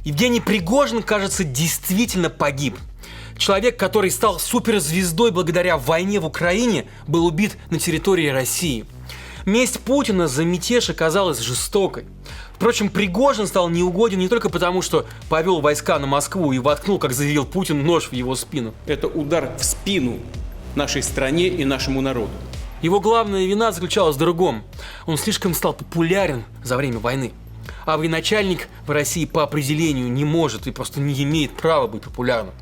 Евгений Пригожин, кажется, действительно погиб. Человек, который стал суперзвездой благодаря войне в Украине, был убит на территории России. Месть Путина за мятеж оказалась жестокой. Впрочем, Пригожин стал неугоден не только потому, что повел войска на Москву и воткнул, как заявил Путин, нож в его спину. Это удар в спину нашей стране и нашему народу. Его главная вина заключалась в другом. Он слишком стал популярен за время войны. А военачальник в России по определению не может и просто не имеет права быть популярным.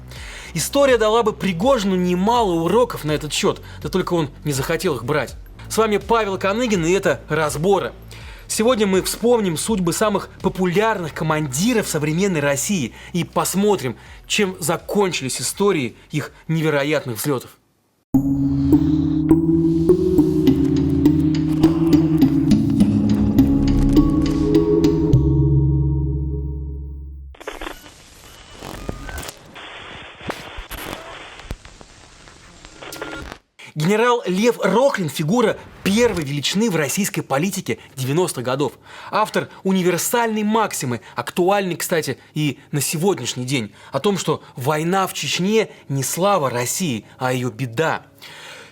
История дала бы Пригожину немало уроков на этот счет, да только он не захотел их брать. С вами Павел Коныгин, и это «Разборы». Сегодня мы вспомним судьбы самых популярных командиров современной России и посмотрим, чем закончились истории их невероятных взлетов. Генерал Лев Рохлин – фигура первой величины в российской политике 90-х годов. Автор универсальной максимы, актуальной, кстати, и на сегодняшний день, о том, что война в Чечне не слава России, а ее беда.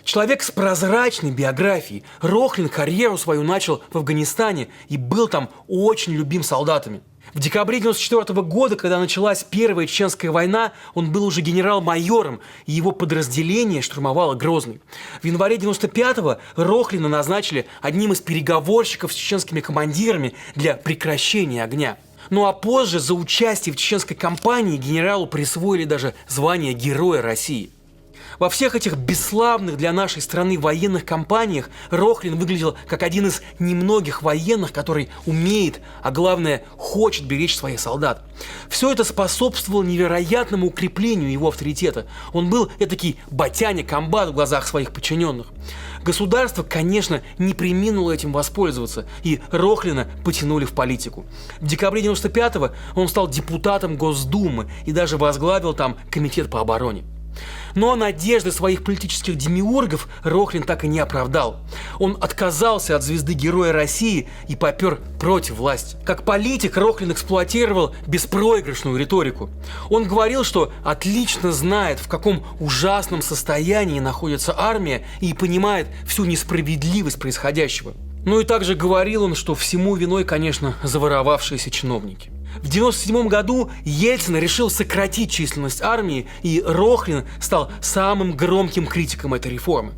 Человек с прозрачной биографией. Рохлин карьеру свою начал в Афганистане и был там очень любим солдатами. В декабре 1994 года, когда началась Первая Чеченская война, он был уже генерал-майором, и его подразделение штурмовало Грозный. В январе 1995-го Рохлина назначили одним из переговорщиков с чеченскими командирами для прекращения огня. Ну а позже за участие в чеченской кампании генералу присвоили даже звание Героя России. Во всех этих бесславных для нашей страны военных кампаниях Рохлин выглядел как один из немногих военных, который умеет, а главное, хочет беречь своих солдат. Все это способствовало невероятному укреплению его авторитета. Он был этакий батяня-комбат в глазах своих подчиненных. Государство, конечно, не преминуло этим воспользоваться, и Рохлина потянули в политику. В декабре 1995-го он стал депутатом Госдумы и даже возглавил там комитет по обороне. Но надежды своих политических демиургов Рохлин так и не оправдал. Он отказался от звезды Героя России и попер против власти. Как политик Рохлин эксплуатировал беспроигрышную риторику. Он говорил, что отлично знает, в каком ужасном состоянии находится армия и понимает всю несправедливость происходящего. Ну и также говорил он, что всему виной, конечно, заворовавшиеся чиновники. В 1997 году Ельцин решил сократить численность армии, и Рохлин стал самым громким критиком этой реформы.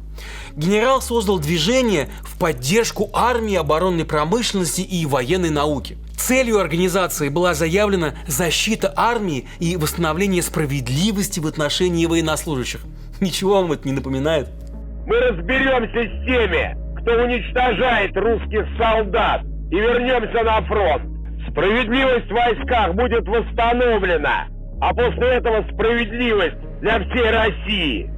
Генерал создал движение в поддержку армии, оборонной промышленности и военной науки. Целью организации была заявлена защита армии и восстановление справедливости в отношении военнослужащих. Ничего вам это не напоминает? Мы разберемся с теми, кто уничтожает русских солдат, и вернемся на фронт. Справедливость в войсках будет восстановлена, а после этого справедливость для всей России.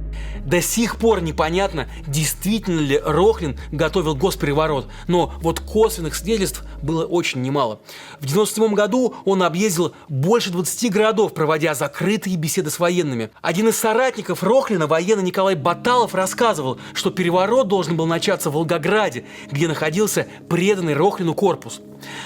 До сих пор непонятно, действительно ли Рохлин готовил госпереворот, но вот косвенных свидетельств было очень немало. В 1997 году он объездил больше 20 городов, проводя закрытые беседы с военными. Один из соратников Рохлина, военный Николай Баталов, рассказывал, что переворот должен был начаться в Волгограде, где находился преданный Рохлину корпус.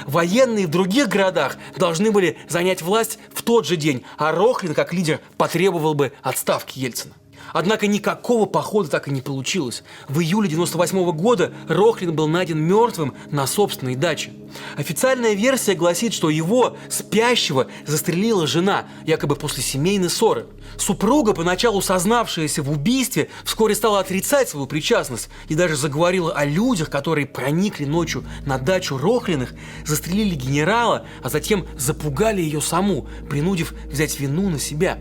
Военные в других городах должны были занять власть в тот же день, а Рохлин, как лидер, потребовал бы отставки Ельцина. Однако никакого похода так и не получилось. В июле 1998 года Рохлин был найден мертвым на собственной даче. Официальная версия гласит, что его, спящего, застрелила жена, якобы после семейной ссоры. Супруга, поначалу сознавшаяся в убийстве, вскоре стала отрицать свою причастность и даже заговорила о людях, которые проникли ночью на дачу Рохлиных, застрелили генерала, а затем запугали ее саму, принудив взять вину на себя.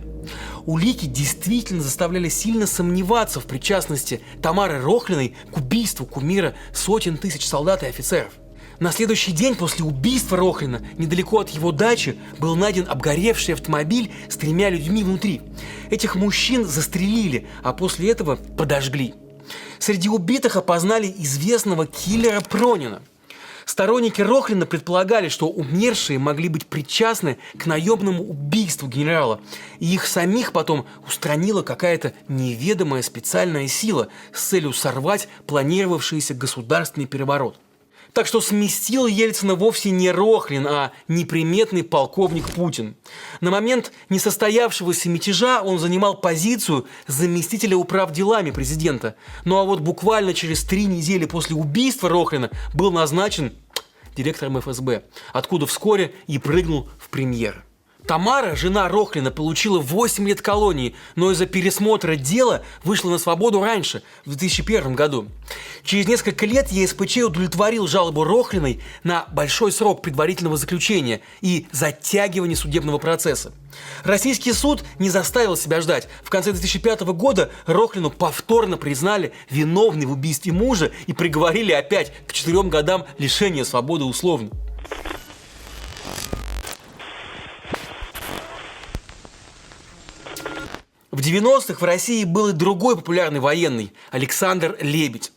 Улики действительно заставляли сильно сомневаться в причастности Тамары Рохлиной к убийству кумира сотен тысяч солдат и офицеров. На следующий день после убийства Рохлина недалеко от его дачи был найден обгоревший автомобиль с 3 людьми внутри. Этих мужчин застрелили, а после этого подожгли. Среди убитых опознали известного киллера Пронина. Сторонники Рохлина предполагали, что умершие могли быть причастны к наемному убийству генерала, и их самих потом устранила какая-то неведомая специальная сила с целью сорвать планировавшийся государственный переворот. Так что сместил Ельцина вовсе не Рохлин, а неприметный полковник Путин. На момент несостоявшегося мятежа он занимал позицию заместителя управделами президента. Ну а вот буквально через 3 недели после убийства Рохлина был назначен директором ФСБ, откуда вскоре и прыгнул в премьер. Тамара, жена Рохлина, получила 8 лет колонии, но из-за пересмотра дела вышла на свободу раньше, в 2001 году. Через несколько лет ЕСПЧ удовлетворил жалобу Рохлиной на большой срок предварительного заключения и затягивание судебного процесса. Российский суд не заставил себя ждать. В конце 2005 года Рохлину повторно признали виновной в убийстве мужа и приговорили опять к 4 годам лишения свободы условно. В 90-х в России был и другой популярный военный – Александр Лебедь.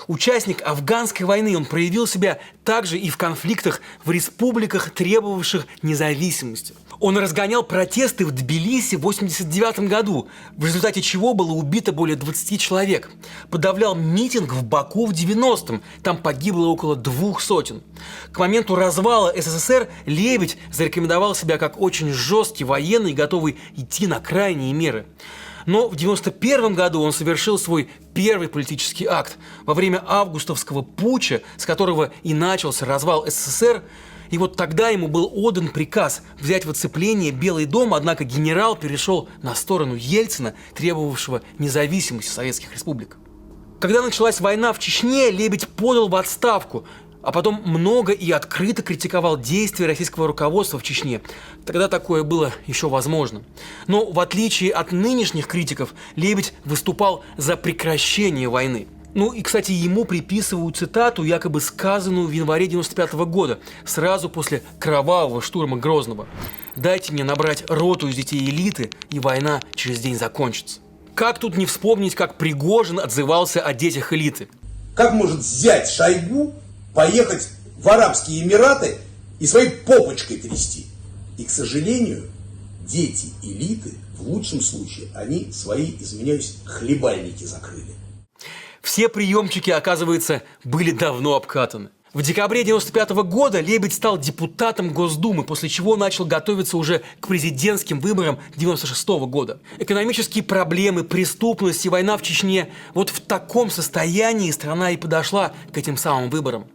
Участник афганской войны, он проявил себя также и в конфликтах в республиках, требовавших независимости. Он разгонял протесты в Тбилиси в 1989 году, в результате чего было убито более 20 человек. Подавлял митинг в Баку в 90-м, там погибло около 200. К моменту развала СССР Лебедь зарекомендовал себя как очень жесткий военный, готовый идти на крайние меры. Но в 1991 году он совершил свой первый политический акт. Во время августовского путча, с которого и начался развал СССР, и вот тогда ему был отдан приказ взять в оцепление Белый дом, однако генерал перешел на сторону Ельцина, требовавшего независимости советских республик. Когда началась война в Чечне, Лебедь подал в отставку, а потом много и открыто критиковал действия российского руководства в Чечне. Тогда такое было еще возможно. Но в отличие от нынешних критиков, Лебедь выступал за прекращение войны. Ну и, кстати, ему приписывают цитату, якобы сказанную в январе 1995 года, сразу после кровавого штурма Грозного. «Дайте мне набрать роту из детей элиты, и война через день закончится». Как тут не вспомнить, как Пригожин отзывался о детях элиты? Как может зять Шойгу поехать в Арабские Эмираты и своей попочкой трясти? И, к сожалению, дети элиты, в лучшем случае, они свои, извиняюсь, хлебальники закрыли. Все приемчики, оказывается, были давно обкатаны. В декабре 1995 года Лебедь стал депутатом Госдумы, после чего начал готовиться уже к президентским выборам 1996 года. Экономические проблемы, преступность и война в Чечне – вот в таком состоянии страна и подошла к этим самым выборам.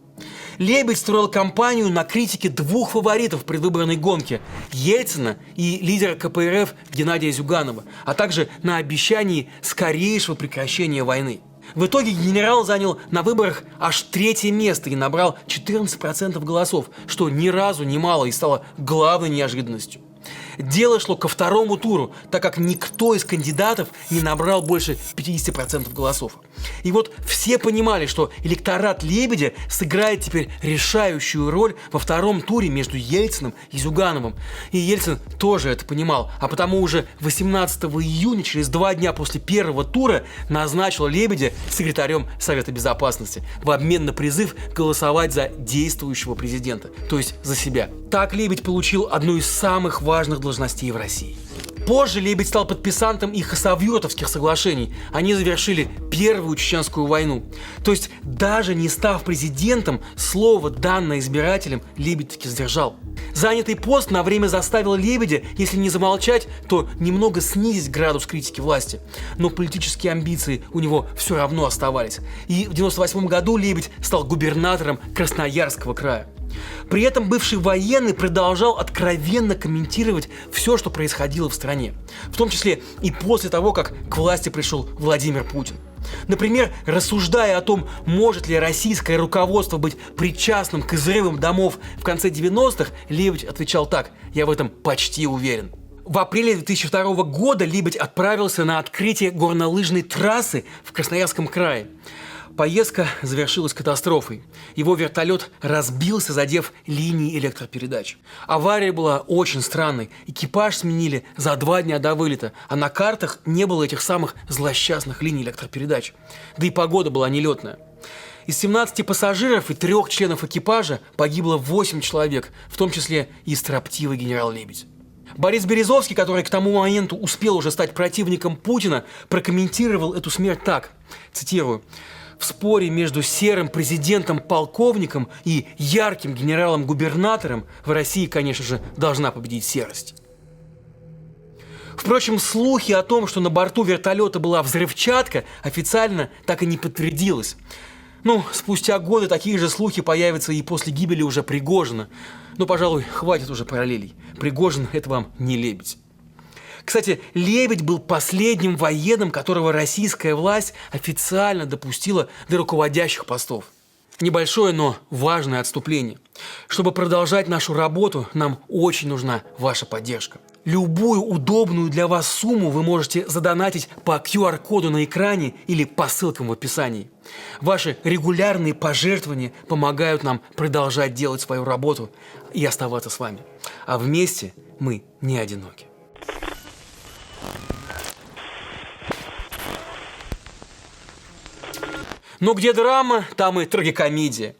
Лебедь строил кампанию на критике 2 фаворитов в предвыборной гонке – Ельцина и лидера КПРФ Геннадия Зюганова, а также на обещании скорейшего прекращения войны. В итоге генерал занял на выборах аж 3-е место и набрал 14% голосов, что ни разу не мало и стало главной неожиданностью. Дело шло ко 2-му туру, так как никто из кандидатов не набрал больше 50% голосов. И вот все понимали, что электорат Лебедя сыграет теперь решающую роль во 2-м туре между Ельциным и Зюгановым. И Ельцин тоже это понимал, а потому уже 18 июня, через 2 дня после 1-го тура, назначил Лебедя секретарем Совета Безопасности в обмен на призыв голосовать за действующего президента, то есть за себя. Так Лебедь получил одну из самых важных должностей в России. Позже Лебедь стал подписантом и Хасавюртовских соглашений. Они завершили Первую Чеченскую войну. То есть, даже не став президентом, слово, данное избирателям, Лебедь таки сдержал. Занятый пост на время заставил Лебедя, если не замолчать, то немного снизить градус критики власти. Но политические амбиции у него все равно оставались. И в 1998 году Лебедь стал губернатором Красноярского края. При этом бывший военный продолжал откровенно комментировать все, что происходило в стране. В том числе и после того, как к власти пришел Владимир Путин. Например, рассуждая о том, может ли российское руководство быть причастным к взрывам домов в конце 90-х, Лебедь отвечал так: «Я в этом почти уверен». В апреле 2002 года Лебедь отправился на открытие горнолыжной трассы в Красноярском крае. Поездка завершилась катастрофой. Его вертолет разбился, задев линии электропередач. Авария была очень странной. Экипаж сменили за 2 дня до вылета, а на картах не было этих самых злосчастных линий электропередач. Да и погода была нелетная. Из 17 пассажиров и 3 членов экипажа погибло 8 человек, в том числе и строптивый генерал Лебедь. Борис Березовский, который к тому моменту успел уже стать противником Путина, прокомментировал эту смерть так, цитирую: В споре между серым президентом-полковником и ярким генералом-губернатором в России, конечно же, должна победить серость. Впрочем, слухи о том, что на борту вертолета была взрывчатка, официально так и не подтвердилось. Спустя годы такие же слухи появятся и после гибели уже Пригожина. Пожалуй, хватит уже параллелей. Пригожин – это вам не Лебедь. Кстати, Лебедь был последним военным, которого российская власть официально допустила до руководящих постов. Небольшое, но важное отступление. Чтобы продолжать нашу работу, нам очень нужна ваша поддержка. Любую удобную для вас сумму вы можете задонатить по QR-коду на экране или по ссылкам в описании. Ваши регулярные пожертвования помогают нам продолжать делать свою работу и оставаться с вами. А вместе мы не одиноки. Но где драма, там и трагикомедия.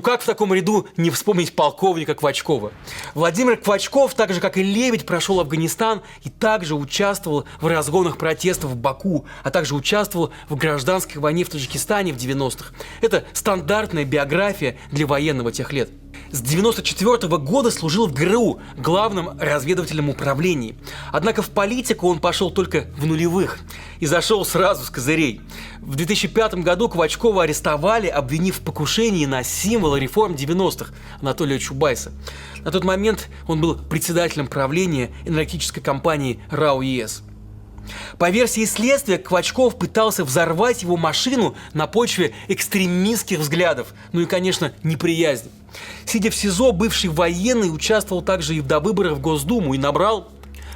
Как в таком ряду не вспомнить полковника Квачкова? Владимир Квачков, так же как и Лебедь, прошел Афганистан и также участвовал в разгонах протестов в Баку, а также участвовал в гражданской войне в Таджикистане в 90-х. Это стандартная биография для военного тех лет. С 1994 года служил в ГРУ, главном разведывательном управлении. Однако в политику он пошел только в нулевых и зашел сразу с козырей. В 2005 году Квачкова арестовали, обвинив в покушении на символ реформ 90-х Анатолия Чубайса. На тот момент он был председателем правления энергетической компании РАО ЕС. По версии следствия, Квачков пытался взорвать его машину на почве экстремистских взглядов, и, конечно, неприязни. Сидя в СИЗО, бывший военный участвовал также и в довыборах в Госдуму и набрал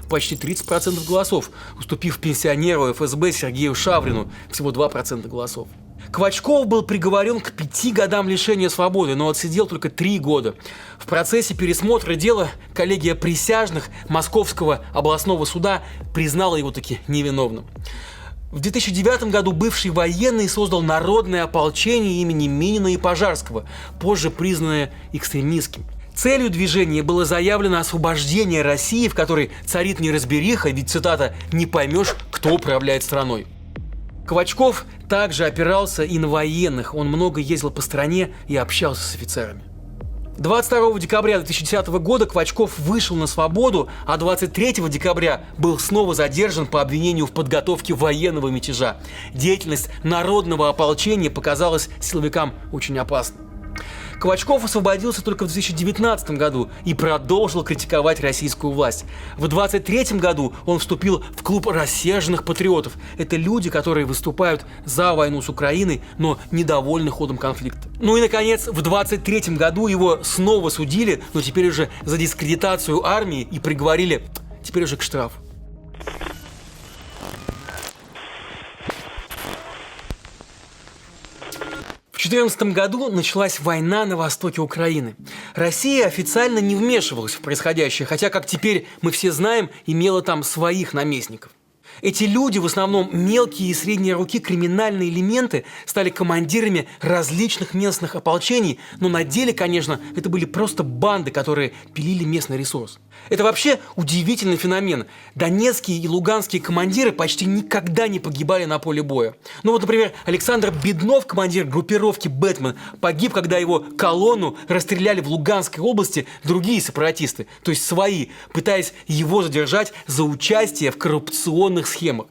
почти 30% голосов, уступив пенсионеру ФСБ Сергею Шаврину всего 2% голосов. Квачков был приговорен к 5 годам лишения свободы, но отсидел только 3 года. В процессе пересмотра дела коллегия присяжных Московского областного суда признала его таки невиновным. В 2009 году бывший военный создал народное ополчение имени Минина и Пожарского, позже признанное экстремистским. Целью движения было заявлено освобождение России, в которой царит неразбериха, ведь, цитата, «не поймешь, кто управляет страной». Квачков также опирался и на военных, он много ездил по стране и общался с офицерами. 22 декабря 2010 года Квачков вышел на свободу, а 23 декабря был снова задержан по обвинению в подготовке военного мятежа. Деятельность народного ополчения показалась силовикам очень опасной. Квачков освободился только в 2019 году и продолжил критиковать российскую власть. В 2023 году он вступил в клуб рассерженных патриотов. Это люди, которые выступают за войну с Украиной, но недовольны ходом конфликта. И, наконец, в 2023 году его снова судили, но теперь уже за дискредитацию армии и приговорили теперь уже к штрафу. В 2014 году началась война на востоке Украины. Россия официально не вмешивалась в происходящее, хотя, как теперь мы все знаем, имела там своих наместников. Эти люди, в основном мелкие и средние руки криминальные элементы, стали командирами различных местных ополчений, но на деле, конечно, это были просто банды, которые пилили местный ресурс. Это вообще удивительный феномен. Донецкие и луганские командиры почти никогда не погибали на поле боя. Например, Александр Беднов, командир группировки «Бэтмен», погиб, когда его колонну расстреляли в Луганской области другие сепаратисты, то есть свои, пытаясь его задержать за участие в коррупционных схемах.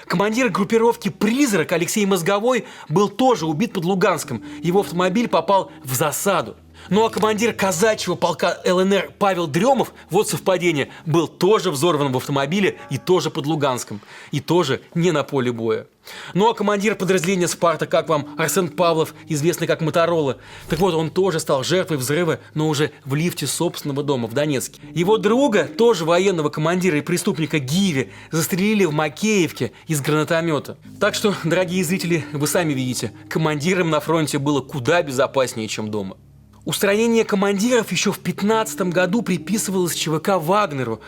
Командир группировки «Призрак» Алексей Мозговой был тоже убит под Луганском. Его автомобиль попал в засаду. А командир казачьего полка ЛНР Павел Дремов, вот совпадение, был тоже взорван в автомобиле и тоже под Луганском. И тоже не на поле боя. А командир подразделения «Спарта», как вам, Арсен Павлов, известный как Моторола, так вот, он тоже стал жертвой взрыва, но уже в лифте собственного дома в Донецке. Его друга, тоже военного командира и преступника Гиви, застрелили в Макеевке из гранатомета. Так что, дорогие зрители, вы сами видите, командирам на фронте было куда безопаснее, чем дома. Устранение командиров еще в 2015 году приписывалось ЧВК Вагнеру.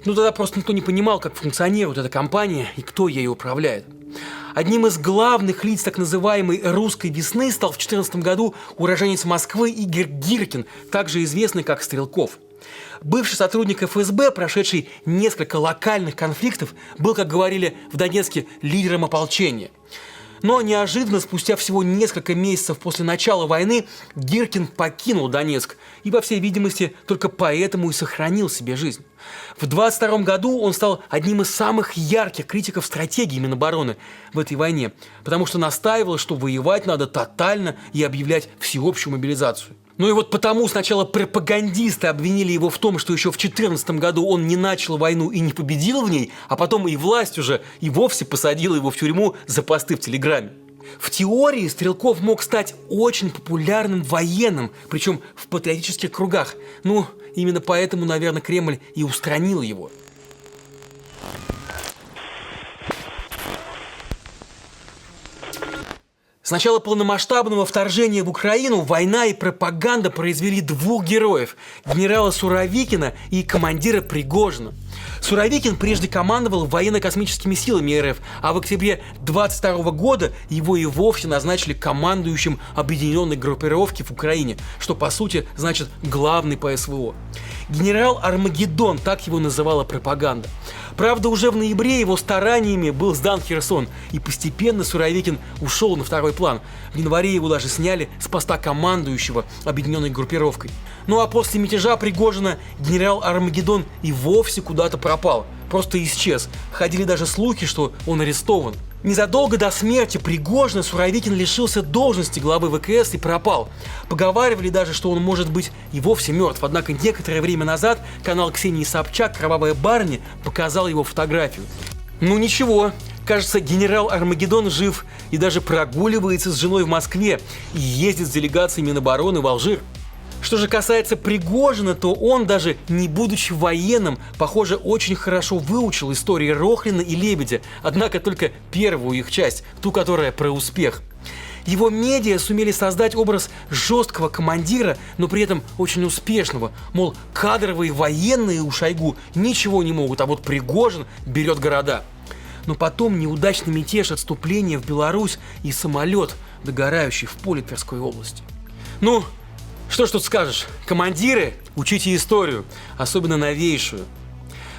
Тогда просто никто не понимал, как функционирует эта компания и кто ею управляет. Одним из главных лиц так называемой «русской весны» стал в 2014 году уроженец Москвы Игорь Гиркин, также известный как Стрелков. Бывший сотрудник ФСБ, прошедший несколько локальных конфликтов, был, как говорили в Донецке, лидером ополчения. Но неожиданно, спустя всего несколько месяцев после начала войны, Гиркин покинул Донецк и, по всей видимости, только поэтому и сохранил себе жизнь. В 22 году он стал одним из самых ярких критиков стратегии Минобороны в этой войне, потому что настаивал, что воевать надо тотально и объявлять всеобщую мобилизацию. Ну и вот потому сначала пропагандисты обвинили его в том, что еще в 2014 году он не начал войну и не победил в ней, а потом и власть уже и вовсе посадила его в тюрьму за посты в Телеграме. В теории Стрелков мог стать очень популярным военным, причем в патриотических кругах. Ну, именно поэтому, наверное, Кремль и устранил его. С начала полномасштабного вторжения в Украину война и пропаганда произвели двух героев – генерала Суровикина и командира Пригожина. Суровикин прежде командовал военно-космическими силами РФ, а в октябре 22 года его и вовсе назначили командующим объединенной группировки в Украине, что по сути значит главный по СВО. Генерал Армагеддон, так его называла пропаганда. Правда, уже в ноябре его стараниями был сдан Херсон, и постепенно Суровикин ушел на второй план. В январе его даже сняли с поста командующего объединенной группировкой. Ну а после мятежа Пригожина генерал Армагеддон и вовсе куда-то пропал, просто исчез. Ходили даже слухи, что он арестован. Незадолго до смерти Пригожина Суровикин лишился должности главы ВКС и пропал. Поговаривали даже, что он может быть и вовсе мертв, однако некоторое время назад канал Ксении Собчак «Кровавая барыня» показал его фотографию. Ну ничего, кажется, генерал Армагеддон жив и даже прогуливается с женой в Москве и ездит с делегацией Минобороны в Алжир. Что же касается Пригожина, то он, даже не будучи военным, похоже, очень хорошо выучил истории Рохлина и Лебедя, однако только первую их часть, ту, которая про успех. Его медиа сумели создать образ жесткого командира, но при этом очень успешного. Мол, кадровые военные у Шойгу ничего не могут, а вот Пригожин берет города. Но потом неудачный мятеж, отступление в Беларусь и самолет, догорающий в поле Тверской области. Ну, что ж тут скажешь? Командиры, учите историю, особенно новейшую.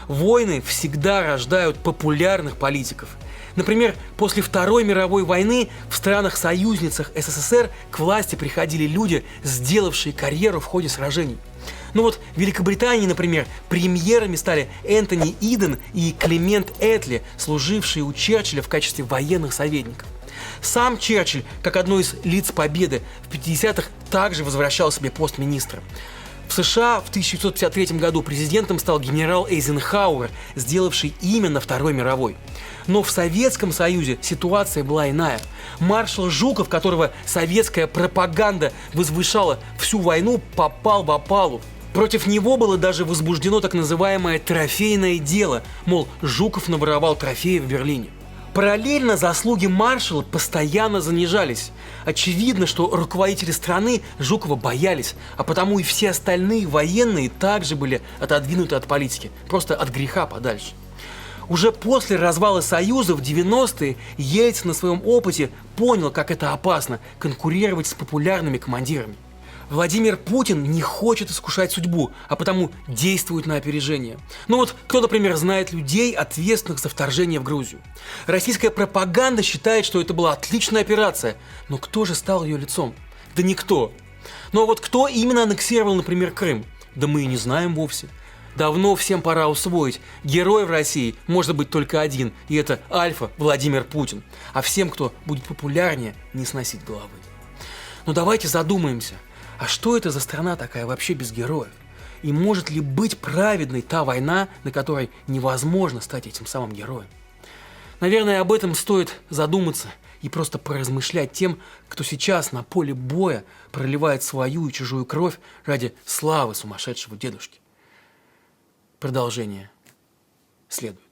Войны всегда рождают популярных политиков. Например, после Второй мировой войны в странах-союзницах СССР к власти приходили люди, сделавшие карьеру в ходе сражений. Ну вот в Великобритании, например, премьерами стали Энтони Иден и Клемент Этли, служившие у Черчилля в качестве военных советников. Сам Черчилль, как одно из лиц победы, в 50-х также возвращал себе пост министра. В США в 1953 году президентом стал генерал Эйзенхауэр, сделавший именно Второй мировой. Но в Советском Союзе ситуация была иная. Маршал Жуков, которого советская пропаганда возвышала всю войну, попал в опалу. Против него было даже возбуждено так называемое трофейное дело, мол, Жуков наворовал трофеи в Берлине. Параллельно заслуги маршала постоянно занижались. Очевидно, что руководители страны Жукова боялись, а потому и все остальные военные также были отодвинуты от политики, просто от греха подальше. Уже после развала Союза в 90-е Ельцин на своем опыте понял, как это опасно – конкурировать с популярными командирами. Владимир Путин не хочет искушать судьбу, а потому действует на опережение. Ну вот кто, например, знает людей, ответственных за вторжение в Грузию? Российская пропаганда считает, что это была отличная операция, но кто же стал ее лицом? Да никто. Ну а вот кто именно аннексировал, например, Крым? Да мы и не знаем вовсе. Давно всем пора усвоить, герой в России может быть только один, и это альфа Владимир Путин. А всем, кто будет популярнее, не сносить головы. Но давайте задумаемся. А что это за страна такая вообще без героев? И может ли быть праведной та война, на которой невозможно стать этим самым героем? Наверное, об этом стоит задуматься и просто поразмышлять тем, кто сейчас на поле боя проливает свою и чужую кровь ради славы сумасшедшего дедушки. Продолжение следует.